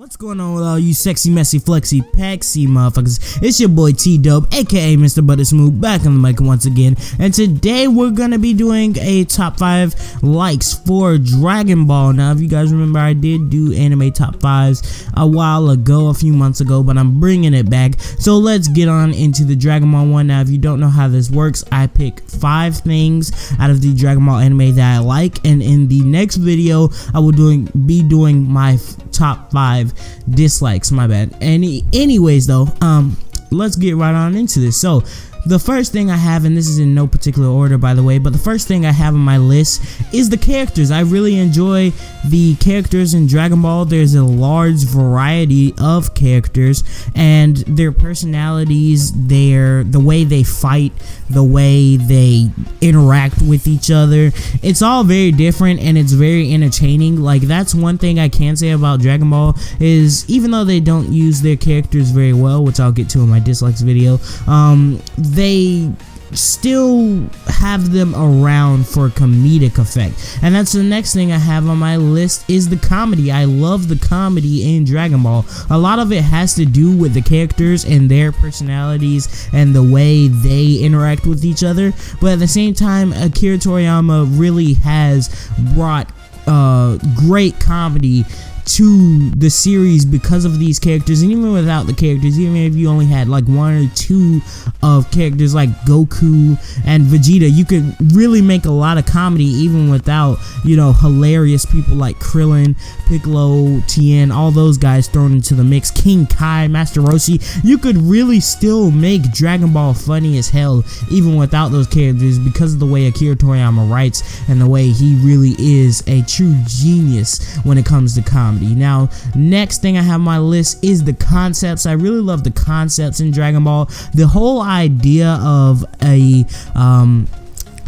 What's going on with all you sexy, messy, flexy, pexy motherfuckers? It's your boy T-Dub, aka Mr. Buttersmooth, back on the mic once again. And today we're gonna be doing a top 5 likes for Dragon Ball. Now, if you guys remember, I did do anime top 5s a while ago, a few months ago, but I'm bringing it back. So let's get on into the Dragon Ball one. Now, if you don't know how this works, I pick 5 things out of the Dragon Ball anime that I like, and in the next video, I will be doing my top 5 dislikes. My bad. Anyways though, let's get right on into this. So the first thing I have, and this is in no particular order by the way, but the first thing I have on my list is the characters. I really enjoy the characters in Dragon Ball. There's a large variety of characters and their personalities, the way they fight, the way they interact with each other. It's all very different and it's very entertaining. Like, that's one thing I can say about Dragon Ball, is even though they don't use their characters very well, which I'll get to in my dislikes video, they still have them around for comedic effect. And that's the next thing I have on my list, is the comedy. I love the comedy in Dragon Ball. A lot of it has to do with the characters and their personalities and the way they interact with each other, but at the same time, Akira Toriyama really has brought great comedy to the series because of these characters. And even without the characters, even if you only had like 1 or 2 of characters like Goku and Vegeta, you could really make a lot of comedy even without, you know, hilarious people like Krillin, Piccolo, Tien, all those guys thrown into the mix, King Kai, Master Roshi. You could really still make Dragon Ball funny as hell even without those characters, because of the way Akira Toriyama writes and the way he really is a true genius when it comes to comedy. Now, next thing I have on my list is the concepts. I really love the concepts in Dragon Ball. The whole idea of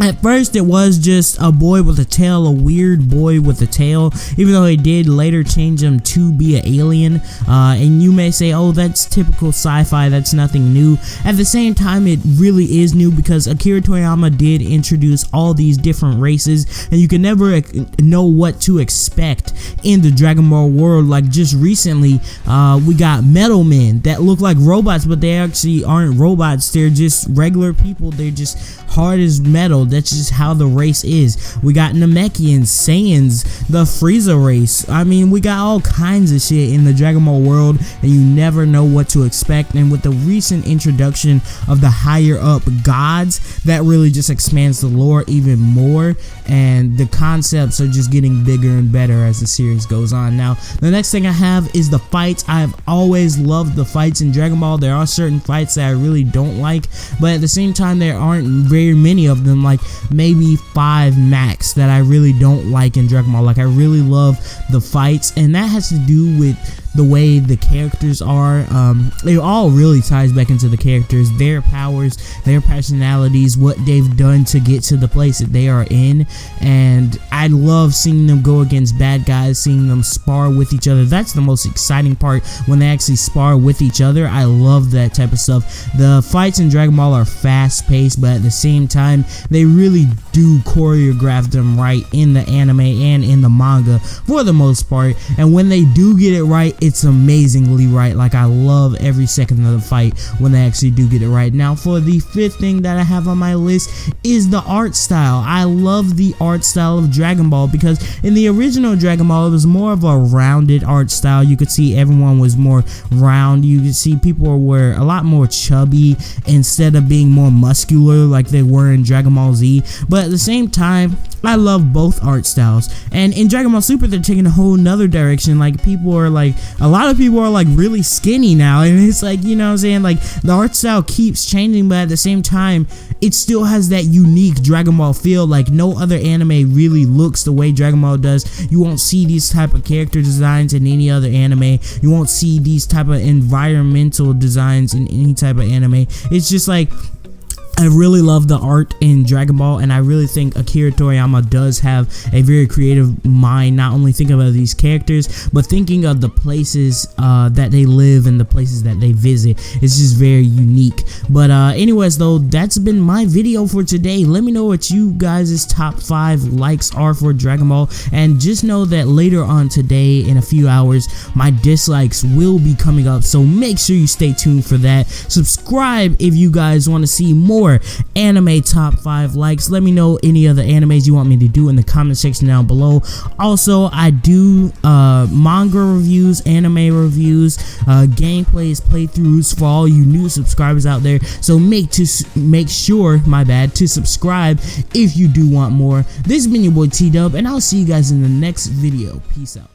at first it was just a boy with a tail, a weird boy with a tail, even though he did later change him to be an alien. And you may say, oh, that's typical sci-fi, that's nothing new. At the same time, it really is new, because Akira Toriyama did introduce all these different races, and you can never know what to expect in the Dragon Ball world. Like, just recently, we got Metal Men that look like robots, but they actually aren't robots. They're just regular people. They're just hard as metal. That's just how the race is. We got Namekians, Saiyans, the Frieza race. I mean, we got all kinds of shit in the Dragon Ball world, and you never know what to expect. And with the recent introduction of the higher up gods, that really just expands the lore even more, and the concepts are just getting bigger and better as the series goes on. Now, the next thing I have is the fights. I've always loved the fights in Dragon Ball. There are certain fights that I really don't like, but at the same time, there aren't very many of them, like maybe 5 max, that I really don't like in Dragon Ball. Like, I really love the fights, and that has to do with the way the characters are. It all really ties back into the characters, their powers, their personalities, what they've done to get to the place that they are in. And I love seeing them go against bad guys, seeing them spar with each other. That's the most exciting part, when they actually spar with each other. I love that type of stuff. The fights in Dragon Ball are fast paced, but at the same time, they really do choreograph them right in the anime and in the manga for the most part. And when they do get it right, it's amazingly right. Like, I love every second of the fight when they actually do get it right. Now, for the 5th thing that I have on my list is the art style. I love the art style of Dragon Ball, because in the original Dragon Ball, it was more of a rounded art style. You could see everyone was more round. You could see people were a lot more chubby instead of being more muscular like they were in Dragon Ball Z. But at the same time, I love both art styles. And in Dragon Ball Super, they're taking a whole nother direction. Like, people are like, a lot of people are like really skinny now, and it's like, you know what I'm saying, like, the art style keeps changing, but at the same time, it still has that unique Dragon Ball feel. Like, no other anime really looks the way Dragon Ball does. You won't see these type of character designs in any other anime. You won't see these type of environmental designs in any type of anime. It's just like, I really love the art in Dragon Ball, and I really think Akira Toriyama does have a very creative mind, not only thinking about these characters, but thinking of the places that they live and the places that they visit. It's just very unique. But anyways though, that's been my video for today. Let me know what you guys' top 5 likes are for Dragon Ball, and just know that later on today, in a few hours, my dislikes will be coming up, so make sure you stay tuned for that. Subscribe if you guys want to see more anime top 5 likes. Let me know any other animes you want me to do in the comment section down below. Also, I do manga reviews, anime reviews, gameplays, playthroughs for all you new subscribers out there, so make sure to subscribe if you do want more. This has been your boy T-Dub, and I'll see you guys in the next video. Peace out.